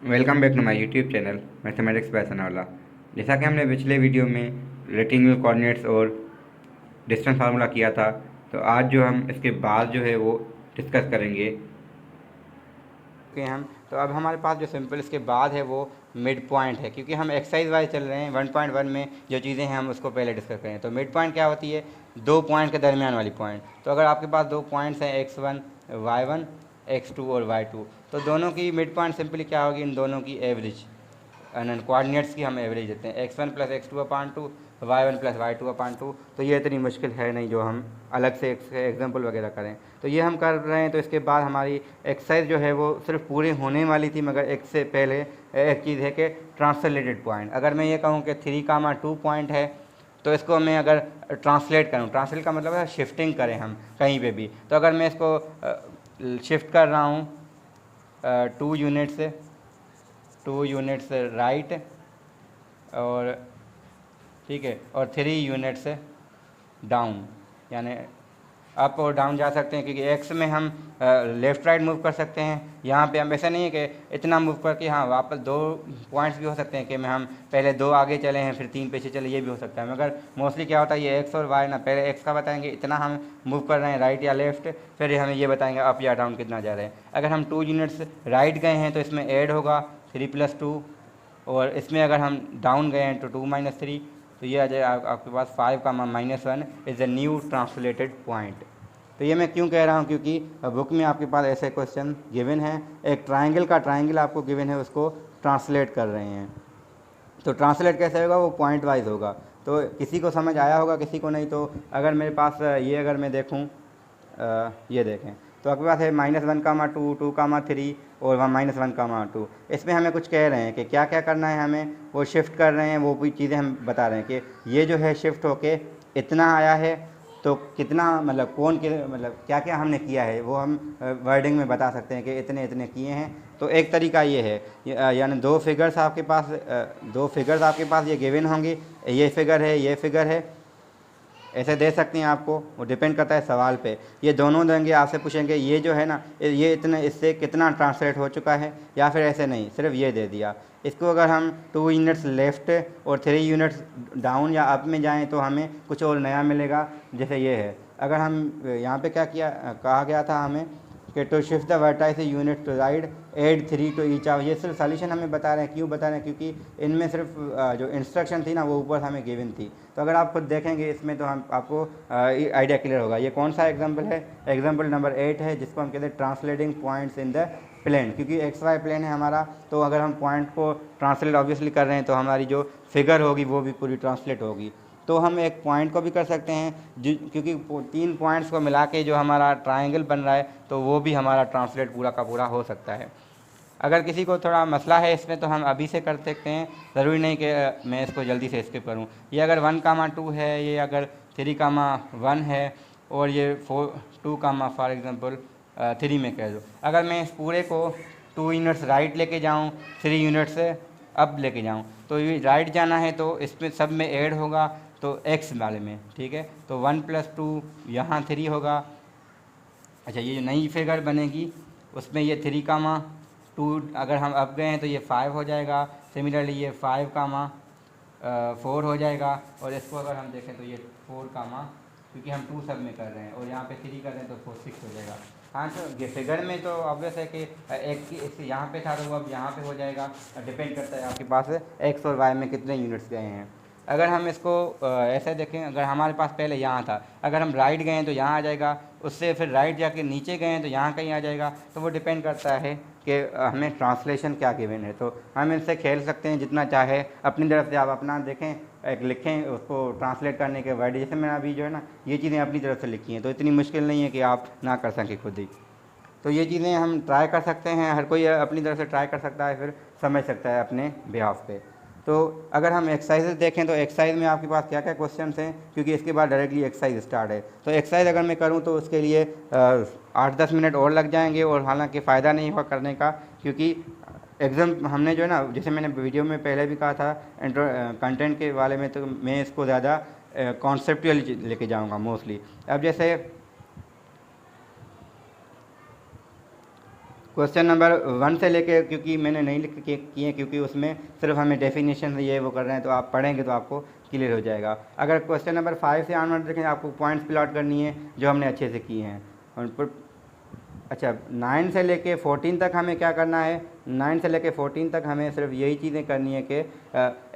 Welcome back to my YouTube channel mathematics by Sanaullah. जैसा कि हमने पिछले वीडियो में रेक्टेंगुलर कोऑर्डिनेट्स और डिस्टेंस फार्मूला किया था, तो आज जो हम इसके बाद जो है वो डिस्कस करेंगे कि हम तो अब हमारे पास जो सिंपल इसके बाद है वो मिड पॉइंट है, क्योंकि हम एक्सरसाइज वाइज चल रहे हैं। 1.1 में जो चीज़ें हैं हम उसको पहले डिस्कस करें। तो मिड पॉइंट क्या होती है? दो पॉइंट के दरमियान वाली पॉइंट। तो अगर आपके पास दो पॉइंट्स हैं x1 y1 x2 और y2, तो दोनों की मिड पॉइंट सिंपली क्या होगी? इन दोनों की एवरेज, कोऑर्डिनेट्स की हम एवरेज देते हैं x1 plus x2 upon two, y1 plus y2 upon two. तो ये इतनी मुश्किल है नहीं जो हम अलग से एग्जाम्पल वगैरह करें। तो ये हम कर रहे हैं। तो इसके बाद हमारी एक्सरसाइज जो है वो सिर्फ पूरी होने वाली थी, मगर एक से पहले एक चीज़ है कि ट्रांसलेटेड पॉइंट। अगर मैं ये कहूँ कि 3, 2 पॉइंट है, तो इसको मैं अगर ट्रांसलेट करूँ, ट्रांसलेट का मतलब है शिफ्टिंग करें हम कहीं पे भी। तो अगर मैं इसको शिफ्ट कर रहा हूँ 2 यूनिट्स राइट, और ठीक है, और 3 यूनिट्स डाउन, यानी अप और डाउन जा सकते हैं, क्योंकि एक्स में हम लेफ़्ट राइट मूव कर सकते हैं। यहाँ पे हम ऐसा नहीं है कि इतना मूव करके हाँ वापस दो पॉइंट्स भी हो सकते हैं कि हम पहले दो आगे चले हैं फिर तीन पीछे चले, ये भी हो सकता है। मगर मोस्टली क्या होता है, ये एक्स और वाई ना, पहले एक्स का बताएंगे इतना हम मूव कर रहे हैं राइट या लेफ्ट, फिर हमें ये बताएंगे अप या डाउन कितना जा रहे हैं। अगर हम 2 यूनिट्स राइट गए हैं तो इसमें ऐड होगा 3+2, और इसमें अगर हम डाउन गए हैं तो 2 - 3, तो ये आ जाए आपके पास 5, -1 is a new translated point. तो ये मैं क्यों कह रहा हूँ? क्योंकि बुक में आपके पास ऐसे क्वेश्चन गिवन है, एक ट्राइंगल आपको गिवन है, उसको ट्रांसलेट कर रहे हैं। तो ट्रांसलेट कैसे होगा? वो पॉइंट वाइज होगा। तो किसी को समझ आया होगा, किसी को नहीं। तो अगर मेरे पास ये अगर मैं देखूँ, ये देखें, तो आपके पास है -1, 2, 3 और 1, 2। इसमें हमें कुछ कह रहे हैं कि क्या क्या करना है हमें, वो शिफ्ट कर रहे हैं, वो भी चीज़ें हम बता रहे हैं कि ये जो है शिफ्ट होके इतना आया है, तो कितना मतलब कौन के मतलब क्या क्या हमने किया है वो हम वर्डिंग में बता सकते हैं कि इतने इतने किए हैं। तो एक तरीका ये है, यानी दो फिगर्स आपके पास ये गिवन होंगी, ये फिगर है, ये फिगर है, ऐसे दे सकते हैं आपको। वो डिपेंड करता है सवाल पे। ये दोनों देंगे, आपसे पूछेंगे ये जो है ना, ये इतने इससे कितना ट्रांसलेट हो चुका है, या फिर ऐसे नहीं सिर्फ ये दे दिया। इसको अगर हम 2 यूनिट्स लेफ़्ट और 3 यूनिट्स डाउन या अप में जाएं तो हमें कुछ और नया मिलेगा। जैसे ये है, अगर हम यहाँ पे क्या किया, कहा गया था हमें कि to shift the vertices unit to right add 3 to each of. ये सिर्फ सॉल्यूशन हमें बता रहे हैं। क्यों बता रहे हैं? क्योंकि इनमें सिर्फ जो इंस्ट्रक्शन थी ना वो ऊपर हमें गिवन थी। तो अगर आप खुद देखेंगे इसमें तो हम आपको आइडिया क्लियर होगा। ये कौन सा एग्जाम्पल है? एग्जाम्पल नंबर 8 है, जिसको हम कहते हैं translating points in the plane. क्योंकि एक्स वाई प्लेन है हमारा, तो अगर हम पॉइंट को ट्रांसलेट ऑब्वियसली कर रहे हैं तो हमारी जो फिगर होगी वो भी पूरी ट्रांसलेट होगी। तो हम एक पॉइंट को भी कर सकते हैं, क्योंकि 3 पॉइंट्स को मिला के जो हमारा ट्रायंगल बन रहा है, तो वो भी हमारा ट्रांसलेट पूरा का पूरा हो सकता है। अगर किसी को थोड़ा मसला है इसमें तो हम अभी से कर सकते हैं, ज़रूरी नहीं कि मैं इसको जल्दी से स्किप करूँ। ये अगर 1, 2 है, ये अगर 3, 1 है, और ये 2, फॉर एग्ज़ाम्पल 3 में कह दो। अगर मैं इस पूरे को 2 यूनिट्स राइट लेके जाऊँ, 3 यूनिट्स अप लेके जाऊँ, तो ये राइट जाना है तो इसमें सब में ऐड होगा, तो एक्स वाले में, ठीक है। तो 1+2 यहाँ 3 होगा। अच्छा, ये जो नई फिगर बनेगी उसमें ये 3, 2 अगर हम अप गए हैं तो ये 5 हो जाएगा। सिमिलरली ये 5, 4 हो जाएगा। और इसको अगर हम देखें तो ये 4, क्योंकि हम 2 सब में कर रहे हैं, और यहाँ पे 3 कर रहे हैं तो 4, 6 हो जाएगा। हाँ, तो ये फिगर में तो ऑब्वियस है कि एक की इससे यहाँ पे था तो वो अब यहाँ पे हो जाएगा। डिपेंड करता है आपके पास एक्स और वाई में कितने यूनिट्स गए हैं। अगर हम इसको ऐसे देखें, अगर हमारे पास पहले यहाँ था, अगर हम राइट गए हैं तो यहाँ आ जाएगा, उससे फिर राइट जाके नीचे गए हैं तो यहाँ कहीं आ जाएगा। तो वो डिपेंड करता है कि हमें ट्रांसलेशन क्या गिवन है। तो हम इनसे खेल सकते हैं जितना चाहे, अपनी तरफ से आप अपना देखें, एक लिखें उसको ट्रांसलेट करने के वर्ड। जैसे मैंने अभी जो है ना ये चीज़ें अपनी तरफ से लिखी हैं, तो इतनी मुश्किल नहीं है कि आप ना कर सकें खुद ही। तो ये चीज़ें हम ट्राई कर सकते हैं, हर कोई अपनी तरफ से ट्राई कर सकता है, फिर समझ सकता है अपने बिहाफ पे। तो अगर हम एक्सरसाइज देखें तो एक्सरसाइज में आपके पास क्या क्या क्वेश्चन हैं, क्योंकि इसके बाद डायरेक्टली एक्सरसाइज स्टार्ट है। तो एक्सरसाइज अगर मैं करूं तो उसके लिए 8-10 मिनट और लग जाएंगे, और हालांकि फ़ायदा नहीं होगा करने का, क्योंकि एग्ज़ाम हमने जो है ना, जैसे मैंने वीडियो में पहले भी कहा था कंटेंट के बारे में, तो मैं इसको ज़्यादा कॉन्सेप्चुअल लेके जाऊँगा मोस्टली। अब जैसे क्वेश्चन नंबर 1 से लेके क्योंकि मैंने नहीं लिख के किए क्योंकि उसमें सिर्फ हमें डेफिनेशन ये वो कर रहे हैं, तो आप पढ़ेंगे तो आपको क्लियर हो जाएगा। अगर क्वेश्चन नंबर 5 से ऑनवर्ड देखें, आपको पॉइंट्स प्लॉट करनी है जो हमने अच्छे से किए हैं। और अच्छा 9 से लेके 14 तक हमें क्या करना है, 9 से लेके 14 तक हमें सिर्फ यही चीज़ें करनी है कि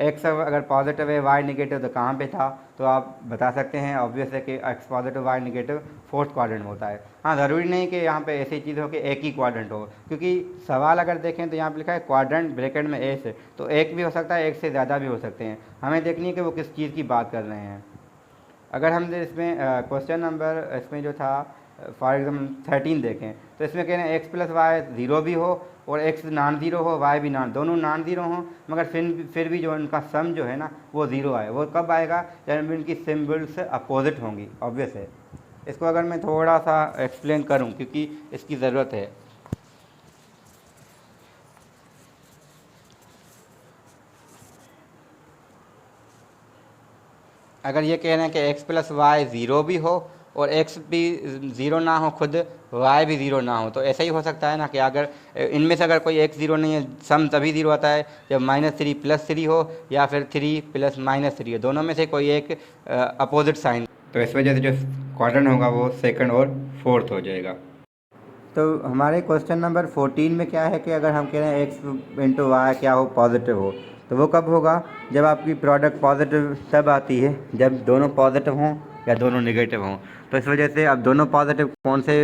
एक्स अगर पॉजिटिव है वाई नेगेटिव तो कहाँ पे था, तो आप बता सकते हैं ऑब्वियस है कि X positive Y negative fourth quadrant होता है। हाँ, ज़रूरी नहीं कि यहाँ पे ऐसी चीज़ हो कि एक ही क्वाड्रेंट हो, क्योंकि सवाल अगर देखें तो यहाँ पे लिखा है क्वाड्रेंट ब्रैकेट में एस है, तो एक भी हो सकता है, एक से ज़्यादा भी हो सकते हैं। हमें देखनी है कि वो किस चीज़ की बात कर रहे हैं। अगर हम इसमें क्वेश्चन नंबर इसमें जो था फॉर एग्जाम्पल 13 देखें, तो इसमें कह रहे हैं एक्स प्लस वाई ज़ीरो भी हो और एक्स नॉन ज़ीरो हो, वाई भी दोनों नॉन ज़ीरो हों, मगर फिर भी जो उनका सम जो है ना वो ज़ीरो आए। वो कब आएगा, जब इनकी सिम्बल्स अपोजिट होंगी। ऑब्वियस है। इसको अगर मैं थोड़ा सा एक्सप्लेन करूं क्योंकि इसकी ज़रूरत है। अगर ये कह रहे हैं कि एक्स प्लस वाई ज़ीरो भी हो और एक्स भी ज़ीरो ना हो, खुद वाई भी ज़ीरो ना हो, तो ऐसा ही हो सकता है ना कि अगर इनमें से अगर कोई एक्स ज़ीरो नहीं है, सम तभी ज़ीरो आता है जब -3 + 3 हो या फिर 3 + -3 हो, दोनों में से कोई एक अपोजिट साइन। तो इस वजह से जो क्वाड्रेंट होगा वो सेकंड और फोर्थ हो जाएगा। तो हमारे क्वेश्चन नंबर 14 में क्या है कि अगर हम कह रहे हैं एक्स इंटू वाई क्या हो, पॉजिटिव हो, तो वो कब होगा, जब आपकी प्रोडक्ट पॉजिटिव तब आती है जब दोनों पॉजिटिव हों या दोनों नेगेटिव हों। तो इस वजह से अब दोनों पॉजिटिव कौन से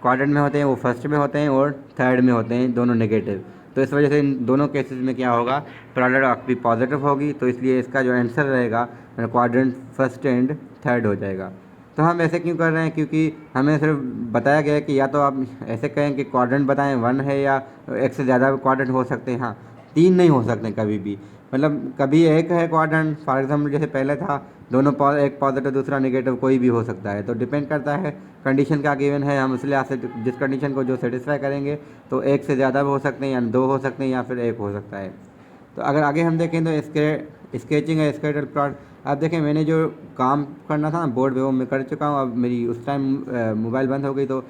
क्वाड्रेंट में होते हैं, वो फर्स्ट में होते हैं और थर्ड में होते हैं, दोनों नेगेटिव। तो इस वजह से इन दोनों केसेस में क्या होगा, प्रोडक्ट आपकी पॉजिटिव होगी, तो इसलिए इसका जो आंसर रहेगा क्वाड्रेंट फर्स्ट एंड थर्ड हो जाएगा। तो हम ऐसे क्यों कर रहे हैं, क्योंकि हमें सिर्फ बताया गया है कि या तो आप ऐसे कहें कि क्वाड्रेंट बताएं 1 है या एक से ज़्यादा क्वाड्रेंट हो सकते हैं। हाँ, 3 नहीं हो सकते कभी भी, मतलब कभी एक है क्वाड्रेंट, फॉर एग्जांपल जैसे पहले था दोनों एक पॉजिटिव दूसरा नेगेटिव, कोई भी हो सकता है। तो डिपेंड करता है कंडीशन क्या गिवन है, हम इसलिए आपसे जिस कंडीशन को जो सेटिस्फाई करेंगे, तो एक से ज़्यादा भी हो सकते हैं या 2 हो सकते हैं या फिर 1 हो सकता है। तो अगर आगे हम देखें तो स्केचिंग है, स्केटर प्लॉट। आप देखें मैंने जो काम करना था ना बोर्ड पे वो मैं कर चुका हूँ। अब मेरी उस टाइम मोबाइल बंद हो गई, तो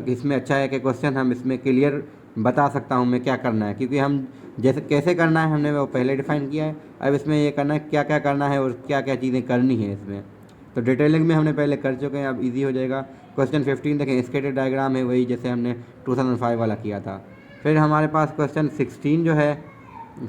इसमें अच्छा है कि क्वेश्चन हम इसमें क्लियर बता सकता हूँ मैं क्या करना है, क्योंकि हम जैसे कैसे करना है हमने वो पहले डिफाइन किया है। अब इसमें ये करना है क्या क्या करना है और क्या क्या चीज़ें करनी है इसमें, तो डिटेलिंग में हमने पहले कर चुके हैं, अब इजी हो जाएगा। क्वेश्चन 15 देखें, स्केटर डायग्राम है, वही जैसे हमने 2005 वाला किया था। फिर हमारे पास क्वेश्चन 16 जो है,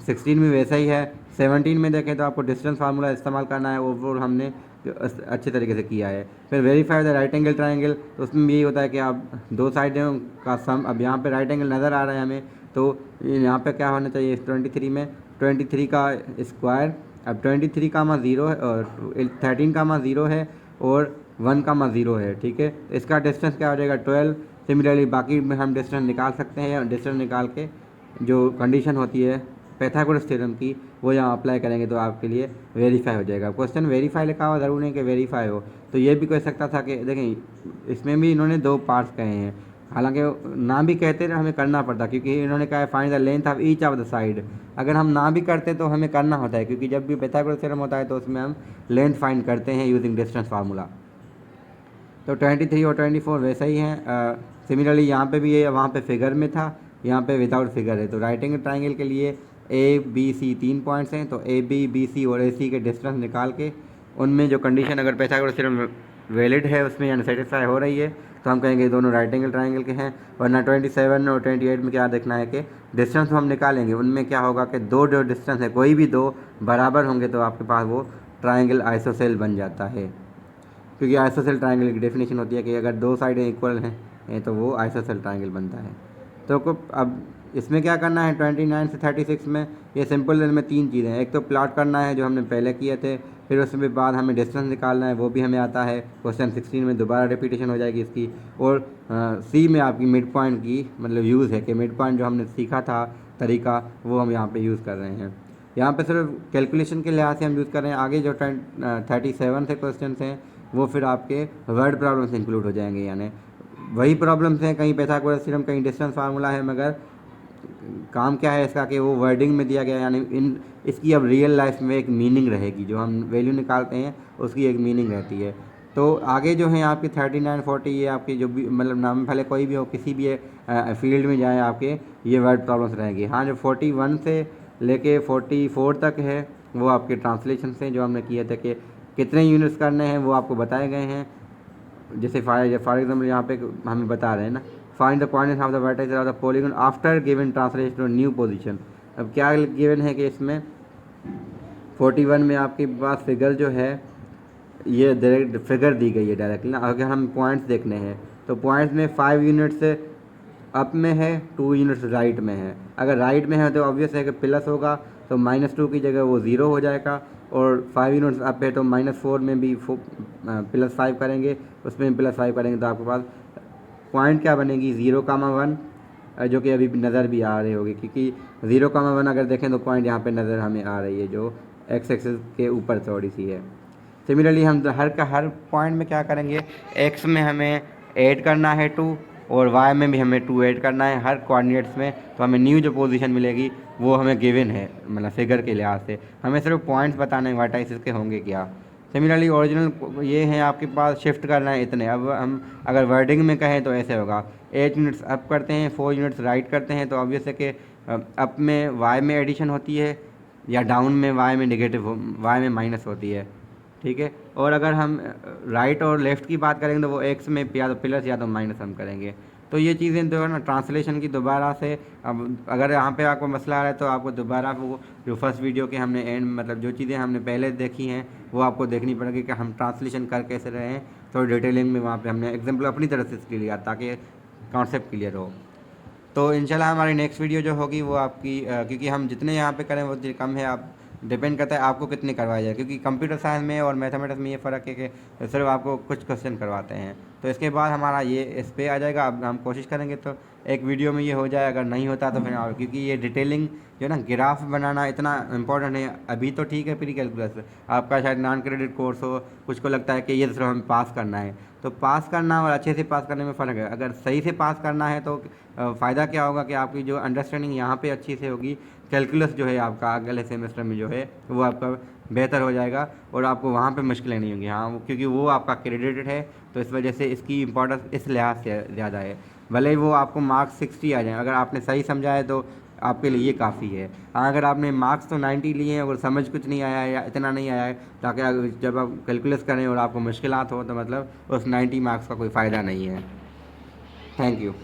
16 में वैसा ही है। 17 में देखें तो आपको डिस्टेंस फार्मूला इस्तेमाल करना है, वो हमने अच्छे तरीके से किया है। फिर verify the right angle triangle, तो उसमें भी यही होता है कि आप दो साइडों का सम, अब यहाँ पे राइट एंगल नज़र आ रहा है हमें, तो यहाँ पे क्या होना चाहिए 23 में 23 का स्क्वायर। अब 23 का मा 0 है और 13 का मा 0 है और 1 का मा 0 है, ठीक है। इसका डिस्टेंस क्या हो जाएगा 12। सिमिलरली बाकी में हम डिस्टेंस निकाल सकते हैं, डिस्टेंस निकाल के जो कंडीशन होती है पाइथागोरस थ्योरम की वो यहाँ अप्लाई करेंगे तो आपके लिए वेरीफाई हो जाएगा। क्वेश्चन वेरीफाई लिखा हुआ, ज़रूर नहीं कि वेरीफाई हो। तो ये भी कह सकता था कि देखें इसमें भी इन्होंने 2 पार्ट्स कहे हैं, हालांकि ना भी कहते तो हमें करना पड़ता, क्योंकि इन्होंने कहा है find the length of each of the side. अगर हम ना भी करते तो हमें करना होता है, क्योंकि जब भी पाइथागोरस थ्योरम होता है तो उसमें हम लेंथ फाइंड करते हैं यूजिंग डिस्टेंस फार्मूला। तो 23 और 24 वैसा ही है। सिमिलरली यहाँ पे भी ये वहाँ पे फिगर में था, यहाँ पे विदाउट फिगर है। तो राइट एंगल ट्राइंगल के लिए ए बी सी 3 पॉइंट्स हैं, तो ए बी सी और ए सी के डिस्टेंस निकाल के उनमें जो कंडीशन अगर पाइथागोरस थ्योरम वैलिड है उसमें यानी सेटिस्फाई हो रही है तो हम कहेंगे दोनों राइट एंगल ट्राइंगल के हैं। वरना 27 और 28 में क्या देखना है कि डिस्टेंस हम निकालेंगे, उनमें क्या होगा कि दो जो डिस्टेंस है कोई भी दो बराबर होंगे तो आपके पास वो ट्राइंगल आइसोसेल बन जाता है, क्योंकि आइसोसेल ट्राइंगल की डेफिनेशन होती है कि अगर दो साइडें इक्वल हैं तो वो आइसोसेल ट्राइंगल बनता है। तो अब इसमें क्या करना है 29 से 36 में ये सिंपल में 3 चीज़ें हैं। एक तो प्लॉट करना है जो हमने पहले किए थे, फिर उसके बाद हमें डिस्टेंस निकालना है, वो भी हमें आता है। क्वेश्चन 16 में दोबारा रिपीटेशन हो जाएगी इसकी। और सी में आपकी मिड पॉइंट की मतलब यूज़ है कि मिड पॉइंट जो हमने सीखा था तरीका वो हम यहाँ पे यूज़ कर रहे हैं। यहाँ पे सिर्फ कैलकुलेशन के लिहाज से हम यूज़ कर रहे हैं। आगे जो 37 से क्वेश्चन हैं वो फिर आपके वर्ड प्रॉब्लम से इंक्लूड हो जाएंगे, यानी वही प्रॉब्लम्स हैं, कहीं पाइथागोरस थ्योरम कहीं डिस्टेंस फार्मूला है, मगर काम क्या है इसका कि वो वर्डिंग में दिया गया, यानी इन इसकी अब रियल लाइफ में एक मीनिंग रहेगी, जो हम वैल्यू निकालते हैं उसकी एक मीनिंग रहती है। तो आगे जो है आपकी 39 40 ये आपकी जो भी मतलब नाम पहले कोई भी हो किसी भी फील्ड में जाए आपके ये वर्ड प्रॉब्लम्स रहेंगी। हाँ, जो 41 से लेके 44 तक है वो आपके ट्रांसलेशन से जो हमने किए थे कि कितने यूनिट्स करने हैं वो आपको बताए गए हैं। जैसे फॉर एग्जाम्पल यहाँ पे हमें बता रहे हैं ना, find the point of the vertex of the polygon after given translation to new position. अब क्या गिवन है कि इसमें 41 में आपके पास फिगर जो है ये डायरेक्ट फिगर दी गई है डायरेक्टली ना। अगर हम पॉइंट्स देखने हैं तो पॉइंट्स में 5 यूनिट्स अप में है, 2 यूनिट्स राइट में है। अगर राइट में है तो ऑब्वियस है कि प्लस होगा, तो -2 की जगह वो 0 हो जाएगा। और 5 यूनिट्स अप है तो -4 में भी +5 करेंगे, उसमें +5 करेंगे तो आपके पास पॉइंट क्या बनेगी 0,1, जो कि अभी नज़र भी आ रही होगी क्योंकि 0,1 अगर देखें तो पॉइंट यहाँ पे नज़र हमें आ रही है जो एक्स एक्सिस के ऊपर थोड़ी सी है। सिमिलरली हम हर पॉइंट में क्या करेंगे, एक्स में हमें ऐड करना है 2 और वाई में भी हमें 2 ऐड करना है हर कोऑर्डिनेट्स में। तो हमें न्यू जो पोजीशन मिलेगी वो हमें गिवन है, मतलब फिगर के लिहाज से हमें सिर्फ पॉइंट्स बताने वर्टाइसिस के होंगे क्या। सिमिलरली ओरिजिनल ये है आपके पास शिफ्ट करना है इतने। अब हम अगर वर्डिंग में कहें तो ऐसे होगा 8 यूनिट्स अप करते हैं, 4 यूनिट्स राइट करते हैं, तो ऑब्वियस है कि अप में वाई में एडिशन होती है या डाउन में वाई में नेगेटिव वाई में माइनस होती है, ठीक है। और अगर हम राइट और लेफ़्ट की बात करेंगे तो वो एक्स में या तो प्लस या तो माइनस हम करेंगे। तो ये चीज़ें जो है ना ट्रांसलेशन की दोबारा से, अब अगर यहाँ पे आपको मसला आ रहा है तो आपको दोबारा वो जो फर्स्ट वीडियो के हमने एंड मतलब जो चीज़ें हमने पहले देखी हैं वो आपको देखनी पड़ेगी कि हम ट्रांसलेशन कर कैसे रहे हैं। तो डिटेलिंग में वहाँ पे हमने एग्जाम्पल अपनी तरफ से इसके लिया ताकि कॉन्सेप्ट क्लियर हो। तो इंशाल्लाह हमारी नेक्स्ट वीडियो जो होगी वो आपकी क्योंकि हम जितने यहाँ पे करें वो कम है, आप डिपेंड करता है आपको कितने करवाया जाए, क्योंकि कंप्यूटर साइंस में और मैथमेटिक्स में ये फ़र्क है कि सिर्फ आपको कुछ क्वेश्चन करवाते हैं। तो इसके बाद हमारा ये इस पर आ जाएगा। अब हम कोशिश करेंगे तो एक वीडियो में ये हो जाए, अगर नहीं होता तो फिर और, क्योंकि ये डिटेलिंग जो ना ग्राफ बनाना इतना इंपॉर्टेंट है। अभी तो ठीक है प्री कैलकुलस आपका शायद नॉन क्रेडिट कोर्स हो, कुछ को लगता है कि ये सिर्फ हमें पास करना है, तो पास करना और अच्छे से पास करने में फ़र्क है। अगर सही से पास करना है तो फ़ायदा क्या होगा कि आपकी जो अंडरस्टैंडिंग यहाँ पे अच्छी से होगी, कैलकुलस जो है आपका अगले सेमेस्टर में जो है वो आपका बेहतर हो जाएगा और आपको वहाँ पे मुश्किलें नहीं होंगी। हाँ, क्योंकि वो आपका क्रेडिटेड है तो इस वजह से इसकी इंपॉर्टेंस इस लिहाज से ज़्यादा है। भले ही वो आपको मार्क्स 60 आ जाए, अगर आपने सही समझा है तो आपके लिए ये काफ़ी है। हाँ, अगर आपने मार्क्स तो 90 लिए हैं और समझ कुछ नहीं आया है या इतना नहीं आया है, ताकि जब आप कैलकुलस करें और आपको मुश्किलात हो तो मतलब उस 90 मार्क्स का कोई फ़ायदा नहीं है। Thank you.